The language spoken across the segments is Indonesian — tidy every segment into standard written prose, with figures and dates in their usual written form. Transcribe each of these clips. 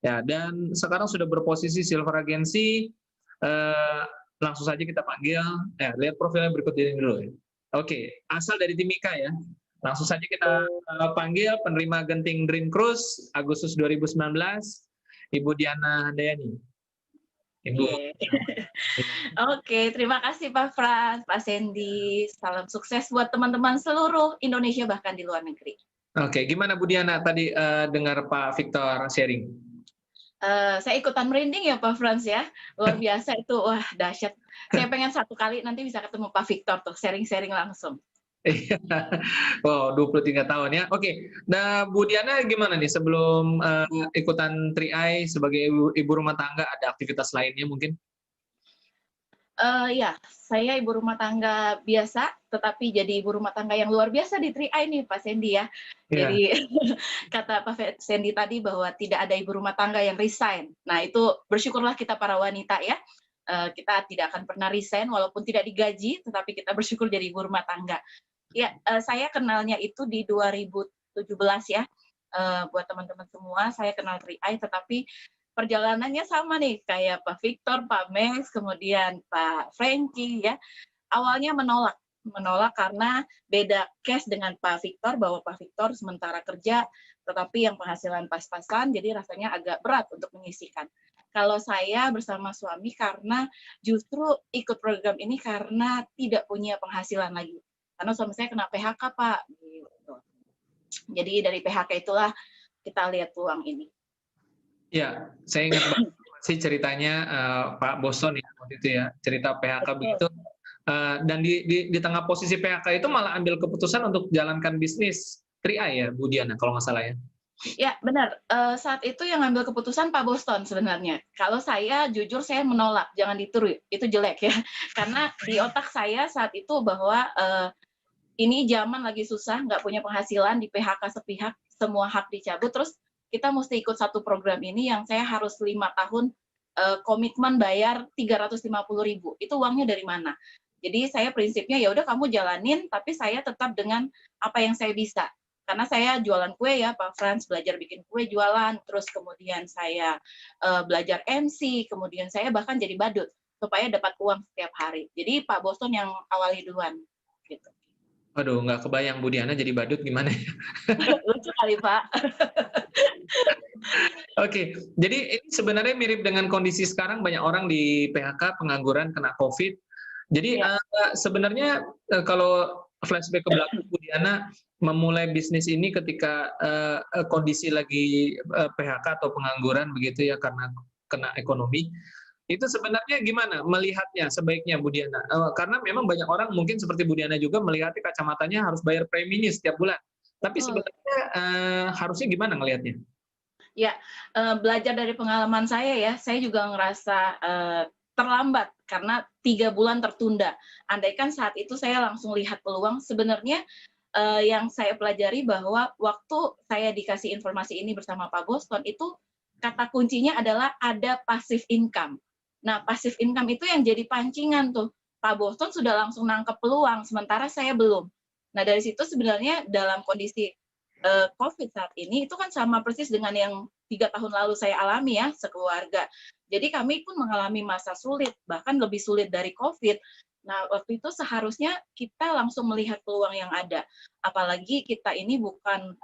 Ya, dan sekarang sudah berposisi Silver Agency. Langsung saja kita panggil. Lihat profilnya berikut ini dulu. Oke, asal dari Timika ya. Langsung saja kita panggil penerima Genting Dream Cruise Agustus 2019, Ibu Diana Handayani. Ibu. Oke, terima kasih Pak Frans, Pak Sandy. Salam sukses buat teman-teman seluruh Indonesia bahkan di luar negeri. Oke, gimana Bu Diana tadi dengar Pak Victor sharing? Saya ikutan merinding ya Pak Frans ya, luar biasa itu, wah dahsyat. Saya pengen satu kali nanti bisa ketemu Pak Victor tuh, sharing-sharing langsung. Iya, wow 23 tahun ya. Oke, nah Bu Diana gimana nih sebelum ikutan 3i sebagai ibu rumah tangga, ada aktivitas lainnya mungkin? Ya, saya ibu rumah tangga biasa, tetapi jadi ibu rumah tangga yang luar biasa di 3i nih Pak Sandy ya. Iya. Jadi kata Pak Sandy tadi bahwa tidak ada ibu rumah tangga yang resign. Nah itu bersyukurlah kita para wanita ya. Kita tidak akan pernah resign walaupun tidak digaji, tetapi kita bersyukur jadi ibu rumah tangga. Ya, saya kenalnya itu di 2017 ya. Buat teman-teman semua, saya kenal 3i, tetapi perjalanannya sama nih, kayak Pak Victor, Pak Max, kemudian Pak Frankie ya. Awalnya menolak karena beda case dengan Pak Victor, bahwa Pak Victor sementara kerja, tetapi yang penghasilan pas-pasan, jadi rasanya agak berat untuk menyisihkan. Kalau saya bersama suami karena justru ikut program ini karena tidak punya penghasilan lagi. Karena suami saya kena PHK, Pak. Gitu. Jadi dari PHK itulah kita lihat peluang ini. Ya, saya ingat banget sih ceritanya Pak Boston ya waktu itu ya, cerita PHK begitu. Dan di tengah posisi PHK itu malah ambil keputusan untuk jalankan bisnis 3i ya, Bu Diana kalau nggak salah ya. Ya, benar. Saat itu yang ngambil keputusan Pak Boston sebenarnya. Kalau saya jujur saya menolak, jangan ditiru, itu jelek ya. Karena di otak saya saat itu bahwa ini zaman lagi susah, nggak punya penghasilan, di PHK sepihak, semua hak dicabut, terus kita mesti ikut satu program ini yang saya harus 5 tahun komitmen bayar 350.000. Itu uangnya dari mana? Jadi saya prinsipnya ya udah kamu jalanin, tapi saya tetap dengan apa yang saya bisa. Karena saya jualan kue ya, Pak Frans, belajar bikin kue jualan, terus kemudian saya belajar MC, kemudian saya bahkan jadi badut supaya dapat uang setiap hari. Jadi Pak Boston yang awali duluan, gitu. Waduh, nggak kebayang Bu Diana jadi badut gimana ya? Lucu kali, Pak. Oke, jadi ini sebenarnya mirip dengan kondisi sekarang banyak orang di PHK, pengangguran, kena COVID. Jadi Ya. sebenarnya kalau flashback ke belakang, Bu Diana memulai bisnis ini ketika kondisi lagi PHK atau pengangguran begitu ya karena kena ekonomi. Itu sebenarnya gimana melihatnya sebaiknya Bu Diana? Karena memang banyak orang mungkin seperti Bu Diana juga melihatnya kacamatanya harus bayar premi ini setiap bulan. Tapi sebenarnya harusnya gimana ngelihatnya? Ya, belajar dari pengalaman saya ya, saya juga ngerasa terlambat karena 3 bulan tertunda. Andaikan saat itu saya langsung lihat peluang, sebenarnya yang saya pelajari bahwa waktu saya dikasih informasi ini bersama Pak Boston, itu kata kuncinya adalah ada passive income. Nah, passive income itu yang jadi pancingan tuh. Pak Boston sudah langsung nangkep peluang, sementara saya belum. Nah, dari situ sebenarnya dalam kondisi COVID saat ini, itu kan sama persis dengan yang 3 tahun lalu saya alami ya, sekeluarga. Jadi kami pun mengalami masa sulit, bahkan lebih sulit dari COVID. Nah, waktu itu seharusnya kita langsung melihat peluang yang ada. Apalagi kita ini bukan,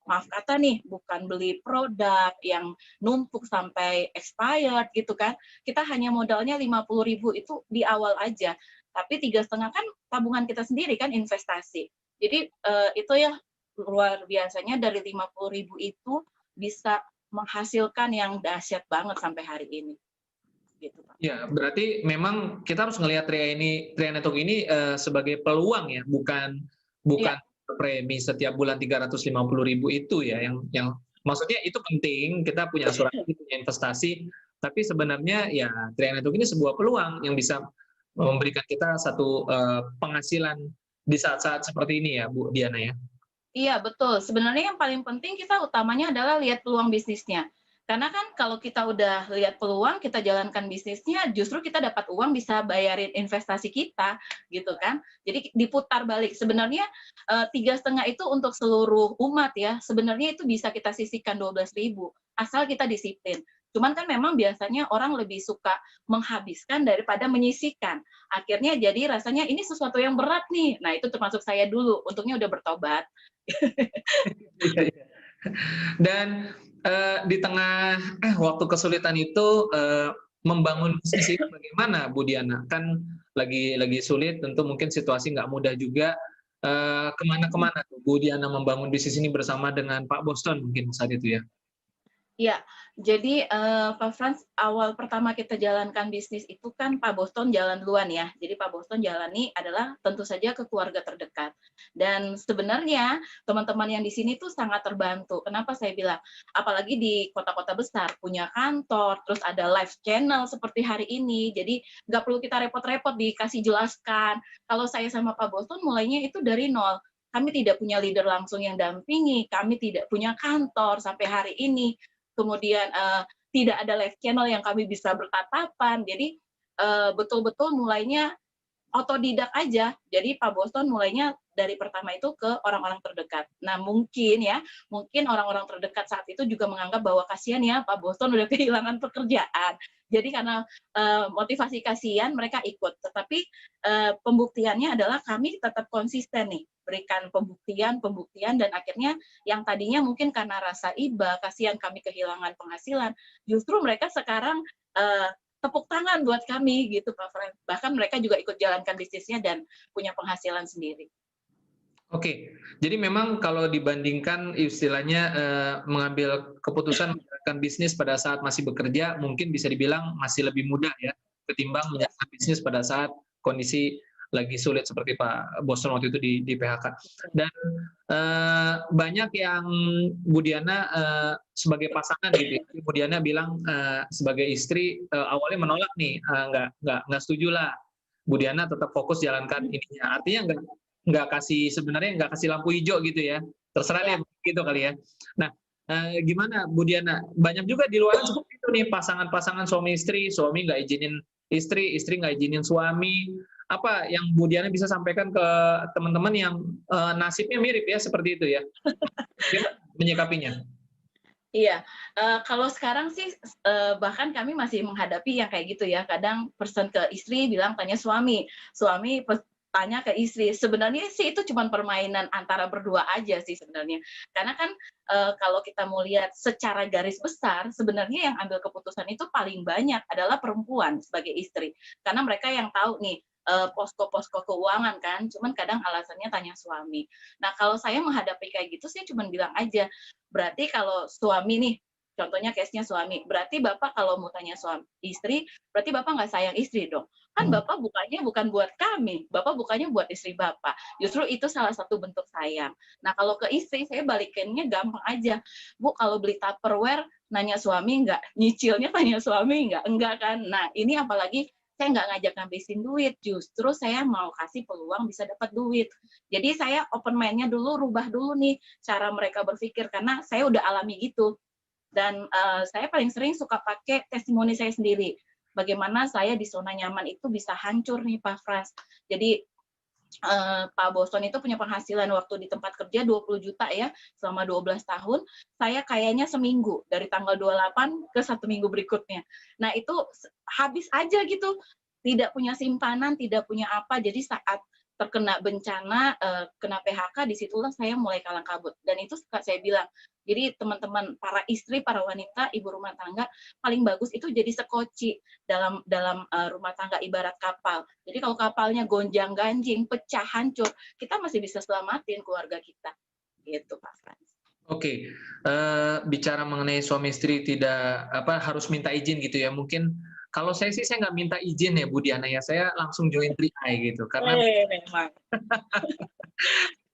maaf kata nih, bukan beli produk yang numpuk sampai expired gitu kan. Kita hanya modalnya 50.000 itu di awal aja. Tapi 3,5 kan tabungan kita sendiri kan investasi. Jadi itu ya luar biasanya dari 50.000 itu bisa menghasilkan yang dahsyat banget sampai hari ini. Gitu, Pak. Ya, berarti memang kita harus ngelihat Tria Network ini sebagai peluang ya, bukan Iya. premi setiap bulan 350.000 itu ya, yang maksudnya itu penting, kita punya asuransi, punya investasi, tapi sebenarnya ya Tria Network ini sebuah peluang yang bisa memberikan kita satu penghasilan di saat-saat seperti ini ya, Bu Diana ya. Iya, betul. Sebenarnya yang paling penting kita utamanya adalah lihat peluang bisnisnya. Karena kan kalau kita udah lihat peluang, kita jalankan bisnisnya, justru kita dapat uang bisa bayarin investasi kita, gitu kan. Jadi diputar balik. Sebenarnya 3,5 itu untuk seluruh umat ya, sebenarnya itu bisa kita sisihkan 12.000. asal kita disiplin. Cuman kan memang biasanya orang lebih suka menghabiskan daripada menyisihkan. Akhirnya jadi rasanya ini sesuatu yang berat nih. Nah, itu termasuk saya dulu, untungnya udah bertobat. Iya, iya. Dan di tengah waktu kesulitan itu membangun bisnis ini bagaimana Bu Diana? Kan lagi sulit, tentu mungkin situasi nggak mudah juga. Kemana-kemana tuh Bu Diana membangun bisnis ini bersama dengan Pak Boston mungkin saat itu ya? Iya, jadi Pak Frans, awal pertama kita jalankan bisnis itu kan Pak Boston jalan duluan ya. Jadi Pak Boston jalani adalah tentu saja ke keluarga terdekat. Dan sebenarnya teman-teman yang di sini tuh sangat terbantu. Kenapa saya bilang? Apalagi di kota-kota besar, punya kantor, terus ada live channel seperti hari ini. Jadi nggak perlu kita repot-repot dikasih jelaskan. Kalau saya sama Pak Boston mulainya itu dari nol. Kami tidak punya leader langsung yang dampingi, kami tidak punya kantor sampai hari ini. Kemudian tidak ada live channel yang kami bisa bertatapan. Jadi betul-betul mulainya otodidak aja. Jadi Pak Boston mulainya dari pertama itu ke orang-orang terdekat. Nah, mungkin orang-orang terdekat saat itu juga menganggap bahwa kasihan ya Pak Boston udah kehilangan pekerjaan. Jadi karena motivasi kasihan mereka ikut. Tetapi pembuktiannya adalah kami tetap konsisten nih, berikan pembuktian dan akhirnya yang tadinya mungkin karena rasa iba, kasihan kami kehilangan penghasilan, justru mereka sekarang tepuk tangan buat kami gitu Pak Frans. Bahkan mereka juga ikut jalankan bisnisnya dan punya penghasilan sendiri. Oke, jadi memang kalau dibandingkan istilahnya mengambil keputusan menjalankan bisnis pada saat masih bekerja, mungkin bisa dibilang masih lebih mudah ya, ketimbang menjalankan bisnis pada saat kondisi lagi sulit seperti Pak Boston waktu itu di PHK. Dan banyak yang Bu Diana sebagai pasangan gitu ya. Bu Diana bilang sebagai istri awalnya menolak nih, nggak setuju lah. Bu Diana tetap fokus jalankan ininya. Artinya sebenarnya nggak kasih lampu hijau gitu ya. Terserah deh gitu kali ya. Nah, gimana Bu Diana? Banyak juga di luar seperti itu nih, pasangan-pasangan suami istri, suami nggak izinin istri, istri nggak izinin suami. Apa yang Bu Diana bisa sampaikan ke teman-teman yang nasibnya mirip ya seperti itu ya? Gimana menyikapinya? Iya, kalau sekarang sih bahkan kami masih menghadapi yang kayak gitu ya. Kadang person ke istri bilang tanya suami, suami tanya ke istri. Sebenarnya sih itu cuma permainan antara berdua aja sih sebenarnya. Karena kan kalau kita mau lihat secara garis besar, sebenarnya yang ambil keputusan itu paling banyak adalah perempuan sebagai istri. Karena mereka yang tahu nih posko-posko keuangan kan, cuman kadang alasannya tanya suami. Nah, kalau saya menghadapi kayak gitu sih cuman bilang aja, berarti kalau suami nih, contohnya case-nya suami, berarti Bapak kalau mau tanya suami istri, berarti Bapak nggak sayang istri dong. Kan Bapak bukanya bukan buat kami, Bapak bukanya buat istri Bapak. Justru itu salah satu bentuk sayang. Nah, kalau ke istri, saya balikinnya gampang aja. Bu, kalau beli Tupperware, nanya suami nggak? Nyicilnya tanya suami nggak? Enggak kan? Nah, ini apalagi saya nggak ngajak ngabisin duit, justru saya mau kasih peluang bisa dapat duit. Jadi saya open mind-nya dulu, rubah dulu nih cara mereka berpikir, karena saya udah alami gitu. Dan saya paling sering suka pakai testimoni saya sendiri. Bagaimana saya di zona nyaman itu bisa hancur nih Pak Frans. Jadi Pak Boston itu punya penghasilan waktu di tempat kerja 20 juta ya, selama 12 tahun. Saya kayaknya seminggu, dari tanggal 28 ke 1 minggu berikutnya. Nah, itu habis aja gitu. Tidak punya simpanan, tidak punya apa. Jadi saat terkena bencana, kena PHK, disitulah saya mulai kalang kabut. Dan itu suka saya bilang, jadi teman-teman, para istri, para wanita, ibu rumah tangga, paling bagus itu jadi sekoci dalam rumah tangga ibarat kapal. Jadi kalau kapalnya gonjang-ganjing, pecah, hancur, kita masih bisa selamatin keluarga kita. Gitu, Pak Frans. Oke, bicara mengenai suami istri tidak harus minta izin gitu ya. Mungkin kalau saya sih saya nggak minta izin ya Bu Diana ya. Saya langsung join 3i gitu karena Memang.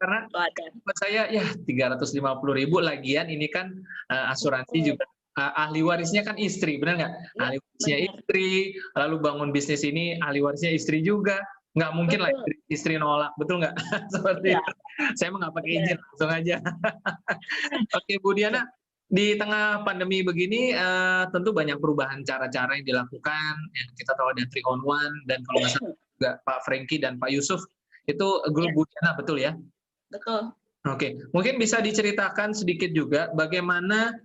karena buat saya ya 350.000 lagian ini kan asuransi juga ahli warisnya kan istri, benar nggak? Ahli warisnya istri, lalu bangun bisnis ini ahli warisnya istri juga. Nggak mungkin lah istri nolak, betul nggak? Seperti itu. Saya nggak pakai izin, langsung aja. Oke, Bu Diana, di tengah pandemi begini tentu banyak perubahan cara-cara yang dilakukan. Yang kita tahu ada 3-on-1 dan kalau nggak salah juga Pak Franky dan Pak Yusuf itu grup Bu Diana, betul ya? Betul. Oke, mungkin bisa diceritakan sedikit juga bagaimana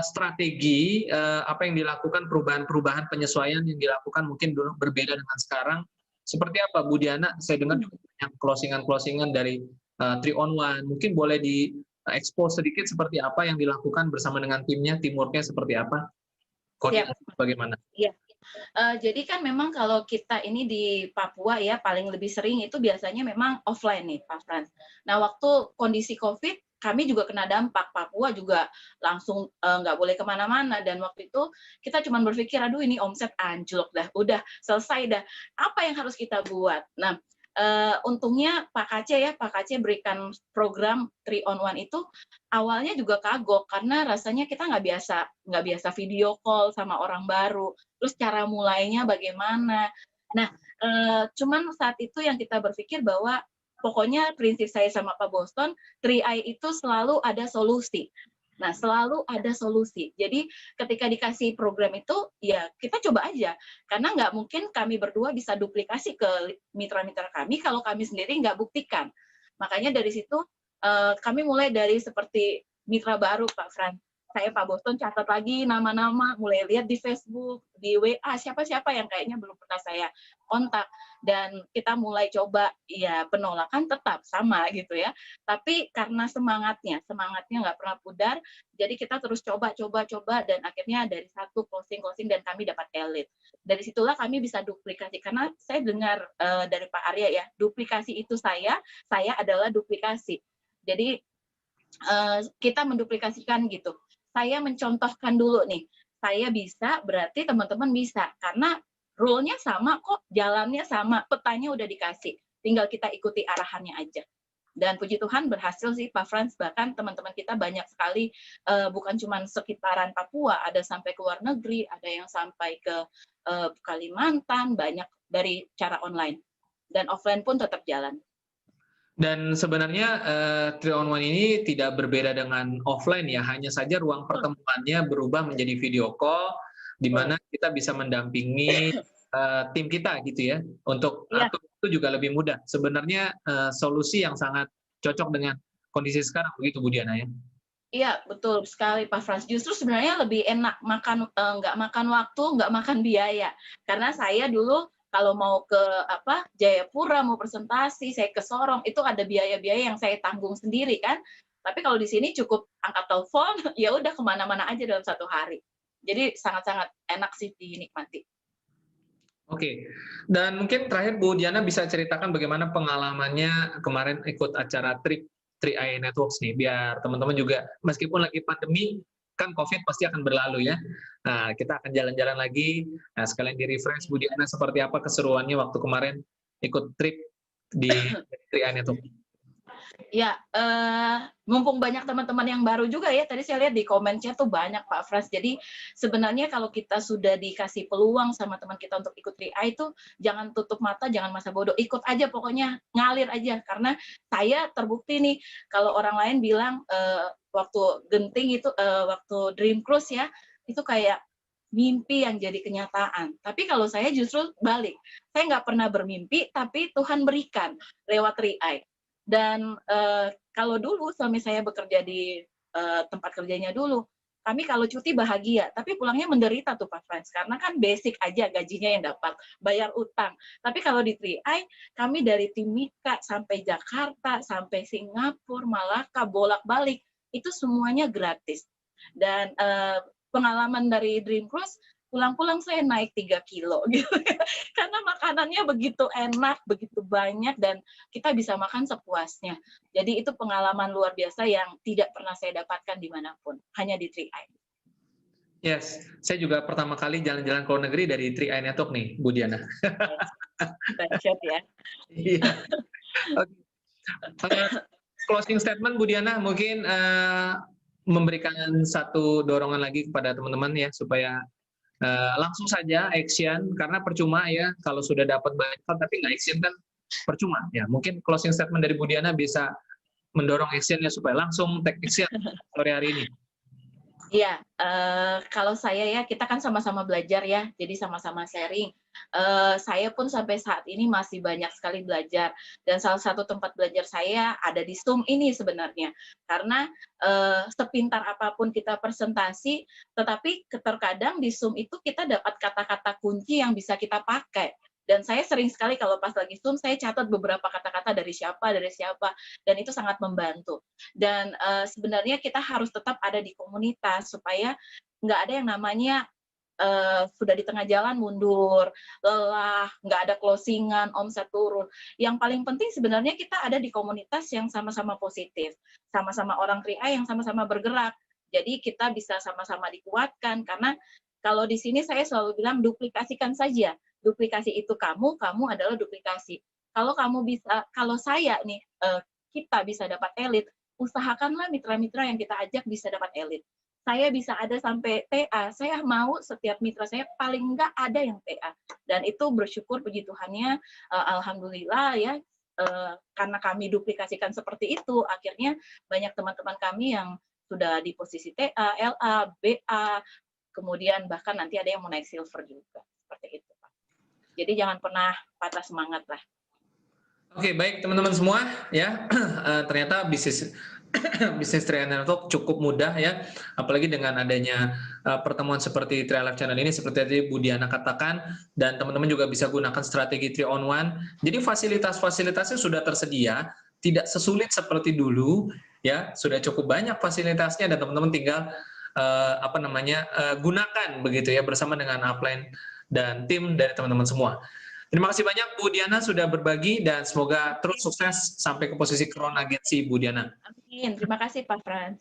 strategi apa yang dilakukan, perubahan-perubahan penyesuaian yang dilakukan mungkin dulu berbeda dengan sekarang. Seperti apa Bu Diana? Saya dengar juga banyak closingan-closingan dari 3-on-1. Mungkin boleh di-expose sedikit seperti apa yang dilakukan bersama dengan timnya, teamwork-nya seperti apa? Koordinasi bagaimana? Iya. Jadi kan memang kalau kita ini di Papua ya paling lebih sering itu biasanya memang offline nih Pak Frans. Nah waktu kondisi COVID kami juga kena dampak, Papua juga langsung nggak boleh kemana-mana dan waktu itu kita cuma berpikir aduh ini omset anjlok dah, udah selesai dah. Apa yang harus kita buat? Nah untungnya Pak Kaceh berikan program 3-on-1 itu awalnya juga kagok karena rasanya kita nggak biasa video call sama orang baru. Terus cara mulainya bagaimana? Nah, cuman saat itu yang kita berpikir bahwa pokoknya prinsip saya sama Pak Boston, 3i itu selalu ada solusi. Nah, selalu ada solusi. Jadi ketika dikasih program itu, ya kita coba aja. Karena nggak mungkin kami berdua bisa duplikasi ke mitra-mitra kami kalau kami sendiri nggak buktikan. Makanya dari situ kami mulai dari seperti mitra baru Pak Fran. Saya Pak Boston catat lagi nama-nama, mulai lihat di Facebook, di WA, siapa-siapa yang kayaknya belum pernah saya kontak. Dan kita mulai coba, ya penolakan tetap sama gitu ya. Tapi karena semangatnya nggak pernah pudar, jadi kita terus coba, dan akhirnya dari satu closing dan kami dapat elit. Dari situlah kami bisa duplikasi, karena saya dengar dari Pak Arya ya, duplikasi itu saya adalah duplikasi. Jadi kita menduplikasikan gitu. Saya mencontohkan dulu nih, saya bisa, berarti teman-teman bisa. Karena rule-nya sama kok, jalannya sama, petanya udah dikasih. Tinggal kita ikuti arahannya aja. Dan puji Tuhan berhasil sih Pak Frans, bahkan teman-teman kita banyak sekali, bukan cuma sekitaran Papua, ada sampai ke luar negeri, ada yang sampai ke Kalimantan, banyak dari cara online. Dan offline pun tetap jalan. Dan sebenarnya 3-on-1 ini tidak berbeda dengan offline ya, hanya saja ruang pertemuannya berubah menjadi video call, di mana kita bisa mendampingi tim kita gitu ya, untuk atur itu juga lebih mudah. Sebenarnya solusi yang sangat cocok dengan kondisi sekarang, begitu Bu Diana ya? Iya, betul sekali Pak Frans. Justru sebenarnya lebih enak nggak makan waktu, nggak makan biaya. Karena saya dulu kalau mau ke Jayapura, mau presentasi, saya ke Sorong, itu ada biaya-biaya yang saya tanggung sendiri kan. Tapi kalau di sini cukup angkat telepon, ya udah kemana-mana aja dalam satu hari. Jadi sangat-sangat enak sih dinikmati. Oke, dan mungkin terakhir Bu Diana bisa ceritakan bagaimana pengalamannya kemarin ikut acara 3i Networks nih, biar teman-teman juga, meskipun lagi pandemi, kan COVID pasti akan berlalu ya. Nah, kita akan jalan-jalan lagi. Nah, sekalian di-refresh Bu Diana seperti apa keseruannya waktu kemarin ikut trip di 3i Networks. Ya, mumpung banyak teman-teman yang baru juga ya, tadi saya lihat di komen chat tuh banyak Pak Frans. Jadi sebenarnya kalau kita sudah dikasih peluang sama teman kita untuk ikut 3i itu, jangan tutup mata, jangan masa bodoh, ikut aja pokoknya, ngalir aja. Karena saya terbukti nih, kalau orang lain bilang waktu genting itu, waktu Dream Cruise ya, itu kayak mimpi yang jadi kenyataan. Tapi kalau saya justru balik, saya nggak pernah bermimpi, tapi Tuhan berikan lewat 3i. Dan kalau dulu suami saya bekerja di tempat kerjanya dulu, kami kalau cuti bahagia, tapi pulangnya menderita tuh Pak Frans, karena kan basic aja gajinya yang dapat, bayar utang. Tapi kalau di 3i, kami dari Timika sampai Jakarta, sampai Singapura, Malaka, bolak-balik, itu semuanya gratis. Dan pengalaman dari Dream Cruise, pulang-pulang saya naik 3 kilo gitu. Karena makanannya begitu enak, begitu banyak, dan kita bisa makan sepuasnya. Jadi itu pengalaman luar biasa yang tidak pernah saya dapatkan dimanapun, hanya di 3i. Yes, saya juga pertama kali jalan-jalan ke luar negeri dari 3i Network nih, Bu Diana. Dahsyat ya. Iya. Closing statement Bu Diana, mungkin memberikan satu dorongan lagi kepada teman-teman ya, supaya langsung saja action, karena percuma ya kalau sudah dapat banyak hal tapi nggak action kan percuma ya. Mungkin closing statement dari Bu Diana bisa mendorong actionnya supaya langsung take action sore hari ini. Iya, kalau saya ya, kita kan sama-sama belajar ya, jadi sama-sama sharing. Saya pun sampai saat ini masih banyak sekali belajar, dan salah satu tempat belajar saya ada di Zoom ini sebenarnya. Karena, sepintar apapun kita presentasi, tetapi terkadang di Zoom itu kita dapat kata-kata kunci yang bisa kita pakai. Dan saya sering sekali kalau pas lagi Zoom, saya catat beberapa kata-kata dari siapa, dan itu sangat membantu. Dan sebenarnya kita harus tetap ada di komunitas supaya nggak ada yang namanya sudah di tengah jalan mundur, lelah, nggak ada closingan, omset turun. Yang paling penting sebenarnya kita ada di komunitas yang sama-sama positif, sama-sama orang 3i yang sama-sama bergerak. Jadi kita bisa sama-sama dikuatkan karena kalau di sini saya selalu bilang duplikasikan saja. Duplikasi itu kamu, kamu adalah duplikasi. Kalau kamu bisa, kalau saya nih, kita bisa dapat elit, usahakanlah mitra-mitra yang kita ajak bisa dapat elit. Saya bisa ada sampai TA, saya mau setiap mitra saya paling enggak ada yang TA. Dan itu bersyukur puji Tuhannya, alhamdulillah ya, karena kami duplikasikan seperti itu, akhirnya banyak teman-teman kami yang sudah di posisi TA, LA, BA, kemudian bahkan nanti ada yang mau naik silver juga, seperti itu, Pak. Jadi jangan pernah patah semangat lah. Oke, baik teman-teman semua ya. Ternyata bisnis bisnis Trial Network cukup mudah ya, apalagi dengan adanya pertemuan seperti Trial Life Channel ini, seperti tadi Bu Diana katakan, dan teman-teman juga bisa gunakan strategi 3-on-1. Jadi fasilitas-fasilitasnya sudah tersedia, tidak sesulit seperti dulu ya, sudah cukup banyak fasilitasnya dan teman-teman tinggal gunakan begitu ya bersama dengan upline dan tim dari teman-teman semua. Terima kasih banyak Bu Diana sudah berbagi dan semoga terus sukses sampai ke posisi Crown Agency Bu Diana. Amin. Terima kasih Pak Frans.